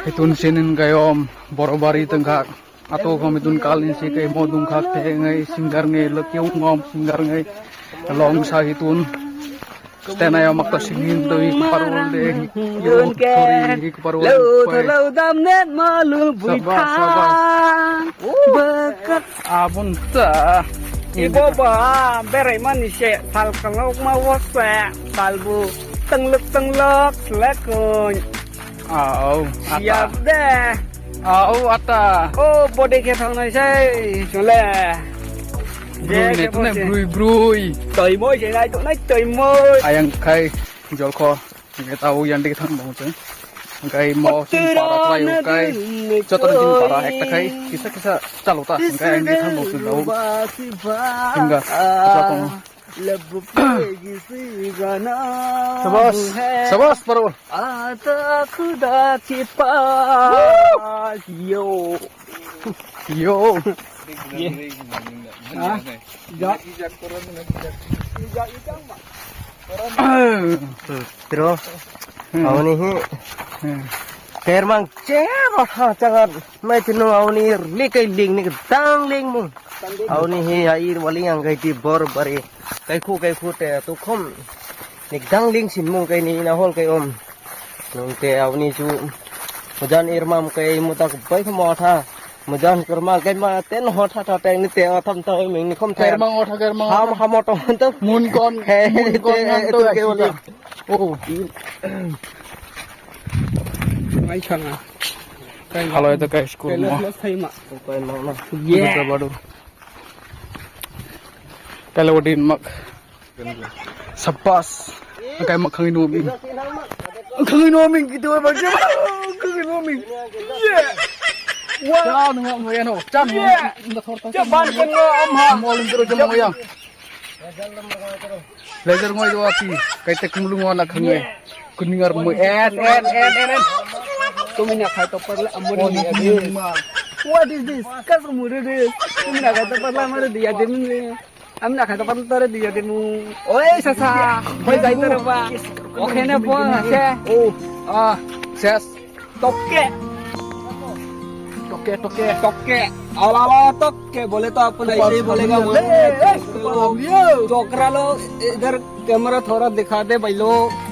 Itun sinin kayom borobari tengkak atau kami itun kalin si kay modung kak teh ngay singgar ngay lekyong ngom singgar ngay long sa itun stena yo makta singin to parul deh yo sorry parul lâu đam nét mơ luôn vui thang bekat abun ta ibo ba berai manisya sal kalau mau wasa salbu tenglek selekun siap deh ata oh body ke thang này say chule brui net ne brui trời môi vậy này tụi nó trời môi ayang kai jol ko ngai tahu yang dik thang bang chen ngai mo sin para klayu kai jotor jin para ekta kai kisa chalo ta ngai yang dik thang bang chen lau hingga jatong sabas parul ada kuda cipa yo Terus, awak ni kermang cerah ha jangan mai tinu awak ni likai ling ni tang ling mu awak ni air waling ang kai ti bor bari kai khu te tu khom ni dang ling sin mu kai ni na hol kai om nung te awak ni chu mujan irmam kai mutak bai mo tha mujan kerma kai ma ten ho tha tha teng ni te tham toi mình ni khom kermang ham to tu mun kon ngang to kai wala oh mấy thằng à kalau itu guys kurma thấy mà bisa baru kalau udin mak sepas kayak mak kangin noming gitu bang kangin noming wah nggak ngoyan oh cam ban kan om ha mau lumpur jam ngoyang laser ngoy do api kayak tek mulung wana kangin kuningar mo en Kami nak kata perla amor ni ada. What is this? Kas amor this. Kami nak kata perla amor dia demu. Kami nak kata perla dia demu. Oi sasa, kau jai terapa? Oke ne po, se. oh ses Toke. Ala toke. Boleh तो अपन ऐसे ही बोलेगा वो. चोकरा लो इधर कैमरा थोड़ा दिखा दे भाई लोग.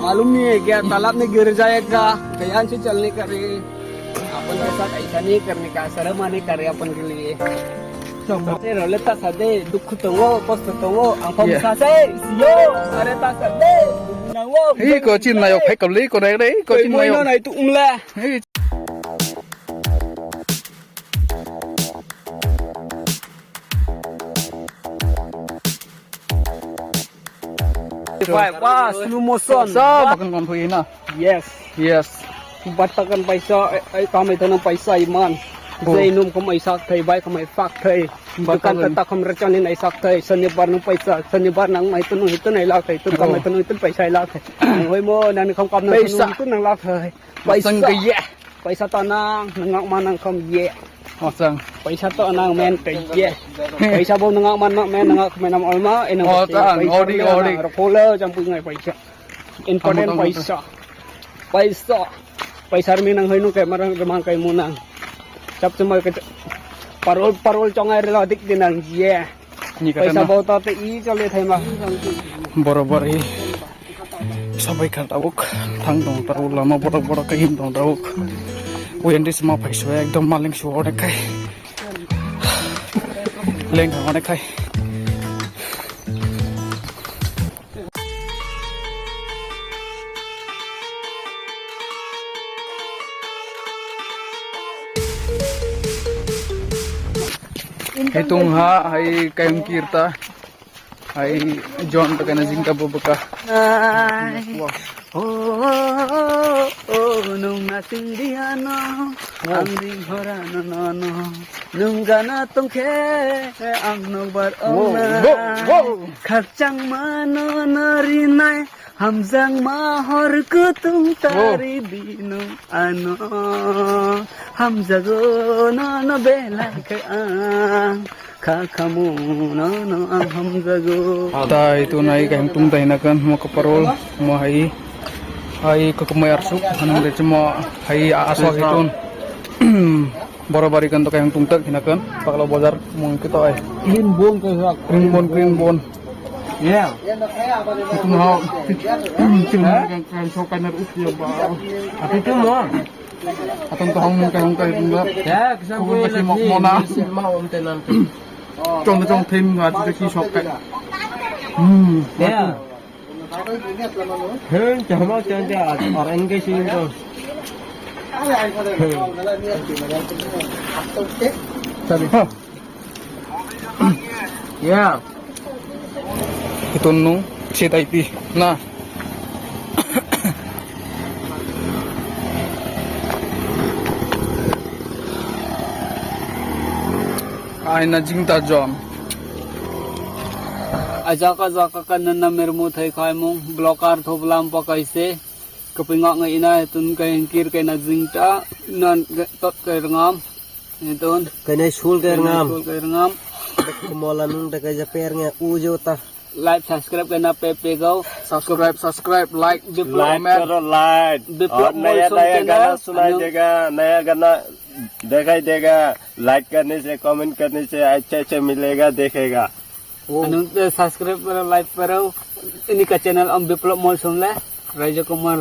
मालूम नहीं है क्या तालाब में गिर जाएगा ध्यान से चलने का रे अपन के साथ ऐसा नहीं करने का शर्म आने का रे अपन के लिए रोले ता सदे दुख तो वो कष्ट तो वो अंफम सासे सियो अरे ता सदे ना वो hey có chim này phải cầm lý con đấy có chim này này tụ ungla Phải ba slow motion. sa makan kon hui na yes Batakan paisa ay kami ito ng paisa iman. Zainom ko may saktay bay ko may faktay. Bukan tata ko meracanin ay saktay. Sanibar ng paisa, sanibar ng may tunong ito na ilakay. Ito ka may tunong ito paisa ilakay. Ang hoy mo nani kam kam ng tunong ito nang lakay. Paisa tanang nangakman ng kam ye. masang Paisa to anang men ye. Paisa bo nangakman men nangakman ng alma enang odi Polo campur ngay paisa. Important paisa rin nang hoy no kay marang ramang kay munang. Tap cuma parol chong ay relatik din ang yeah. Paisa bawa tate i chole thay ma. borobar hi sabai kan tabuk thang dong taru lama boro kahin dong tabuk uyan di semua paisa ekdom maling suwa onek kai leng onek kai hitung ha hai kayong kirta hai John to kana jingka bubaka nung nating diano ang dinghora no nung gana tongke ang nobar kharchang mano narinay hamzang mahor kutung tari bino ano hamzago no belai ke ang kakamu no ang hamzago ta itu nai kaim tung dai na kan mo kaparol mo hai Hai kekumay arsuk anang de cuma hai asok itun borobari kan to kayang tungtek hinakan pakalo bazar mung kita ay Clean bone kayak green bone Yeah. itu mau cuma kan sokan ar usia ba Apa itu mau? atong tahong mung kayong kay tunggap Ya, kisah Kung gue kasi nanti. mona. Mau nanti. trong thêm nga de ki sok kay Ya. Hơn chẳng mau chân cho orang cái gì đâu. sabi ha Ya. itun no si taiti na ay na jingta jom Ajaka kanan na mermo thay kay mong blokar thoblam pa kaise kapinga nga ina itun kay hingkir kay nagzingta nan tot kay rangam itun Kena school ke ngam. kay rangam Kemola nung dekat japer nge ujo ta. like subscribe kay na pepe go subscribe like like करो लाइक बिप्लब और नया मौसम नया के गाना ना, सुनाई अनु- देगा नया गाना दिखाई देगा लाइक करने से कमेंट करने से अच्छे अच्छे मिलेगा देखेगा anong subscribe pero like pero ini ka channel ang Biplop Molsom le Raja Kumar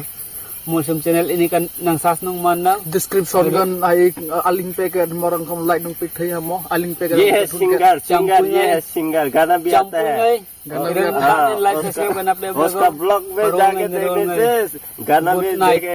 Molsom channel ini kan nang sas nung man na description kan ay aling pe ka marang kam like nung pic thaya mo aling pe ka ये है singer singer ये है सिंगर गाना भी आता champung है ay Ganon Ilang yan. taon like subscribe ka na उसका ब्लॉग में जाके देखने से गाना भी Good night. देखे